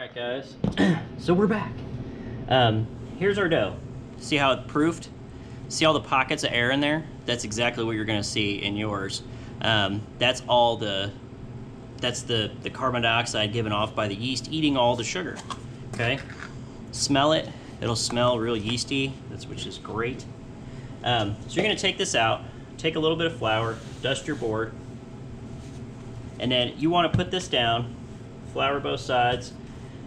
Alright guys, so we're back. Here's our dough. See how it's proofed? See all the pockets of air in there? That's exactly what you're gonna see in yours. That's the carbon dioxide given off by the yeast eating all the sugar, okay? Smell it, it'll smell real yeasty, which is great. So you're gonna take this out, take a little bit of flour, dust your board, and then you wanna put this down, flour both sides,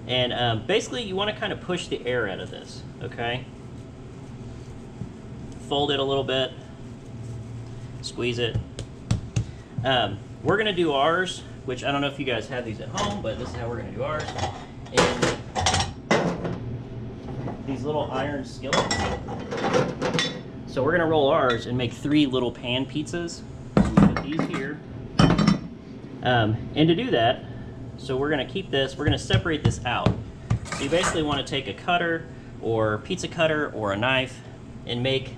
and basically you want to kind of push the air out of this, okay? Fold it a little bit, squeeze it. We're going to do ours, which I don't know if you guys have these at home, but this is how we're going to do ours. In these little iron skillets. So we're going to roll ours and make 3 little pan pizzas. So we put these here. And to do that, so we're going to keep this, we're going to separate this out. So you basically want to take a cutter or pizza cutter or a knife and make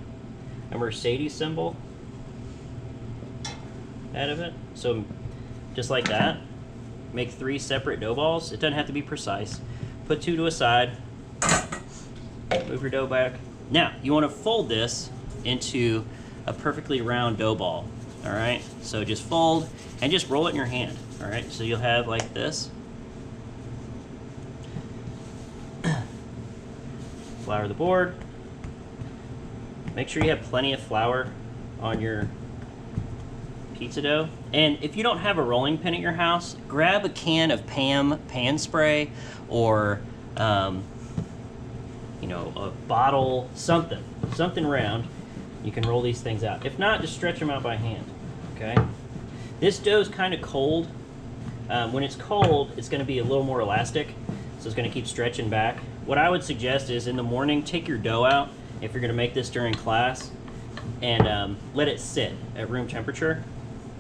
a Mercedes symbol out of it. So just like that, make 3 separate dough balls. It doesn't have to be precise. Put 2 to a side, move your dough back. Now, you want to fold this into a perfectly round dough ball. All right, so just fold and just roll it in your hand. All right, so you'll have like this. Flour the board. Make sure you have plenty of flour on your pizza dough. And if you don't have a rolling pin at your house, grab a can of Pam pan spray or you know, a bottle, something round. You can roll these things out. If not, just stretch them out by hand. Okay. This dough is kind of cold. When it's cold, it's going to be a little more elastic, so it's going to keep stretching back. What I would suggest is in the morning, take your dough out if you're going to make this during class, and let it sit at room temperature.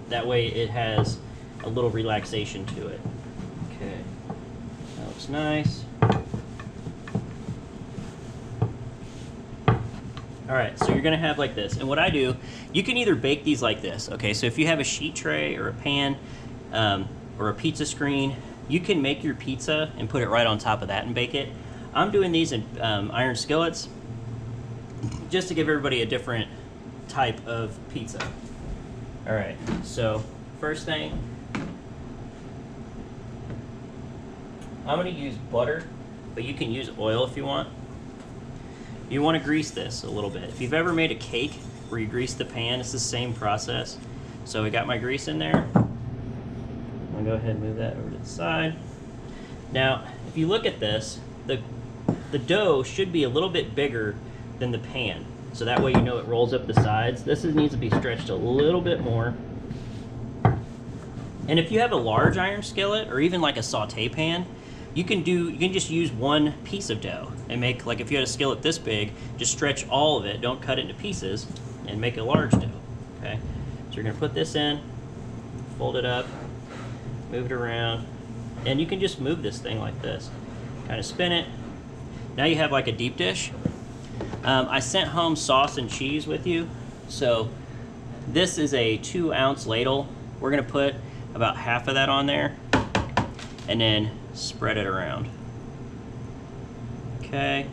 That way it has a little relaxation to it. Okay, that looks nice. Alright, so you're going to have like this. And what I do, you can either bake these like this, okay? So if you have a sheet tray or a pan or a pizza screen, you can make your pizza and put it right on top of that and bake it. I'm doing these in iron skillets just to give everybody a different type of pizza. Alright, so first thing, I'm going to use butter, but you can use oil if you want. You want to grease this a little bit. If you've ever made a cake where you grease the pan, it's the same process. So we got my grease in there. I'm going to go ahead and move that over to the side. Now, if you look at this, the dough should be a little bit bigger than the pan. So that way you know it rolls up the sides. This needs to be stretched a little bit more. And if you have a large iron skillet or even like a saute pan, you can just use one piece of dough and make, like if you had a skillet this big, just stretch all of it, don't cut it into pieces, and make a large dough, okay? So you're gonna put this in, fold it up, move it around, and you can just move this thing like this. Kind of spin it. Now you have like a deep dish. I sent home sauce and cheese with you, so this is a 2-ounce ladle. We're gonna put about half of that on there, and then spread it around. Okay.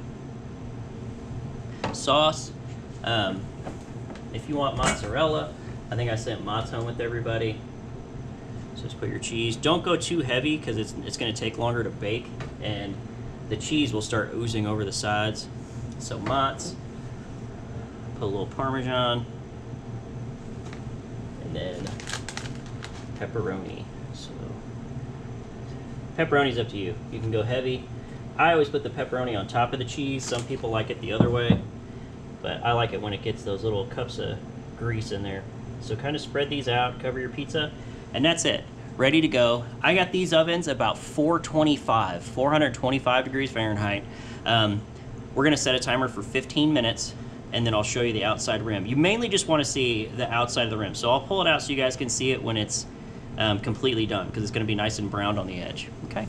Sauce. If you want mozzarella, I think I sent mozz home with everybody. So just put your cheese. Don't go too heavy because it's going to take longer to bake, and the cheese will start oozing over the sides. So mozz. Put a little Parmesan, and then pepperoni. So pepperoni's up to you. You can go heavy. I always put the pepperoni on top of the cheese. Some people like it the other way, but I like it when it gets those little cups of grease in there. So kind of spread these out, cover your pizza, and that's it. Ready to go. I got these ovens about 425 degrees Fahrenheit. We're gonna set a timer for 15 minutes, and then I'll show you the outside rim. You mainly just wanna see the outside of the rim. So I'll pull it out so you guys can see it when it's completely done, because it's going to be nice and browned on the edge. Okay.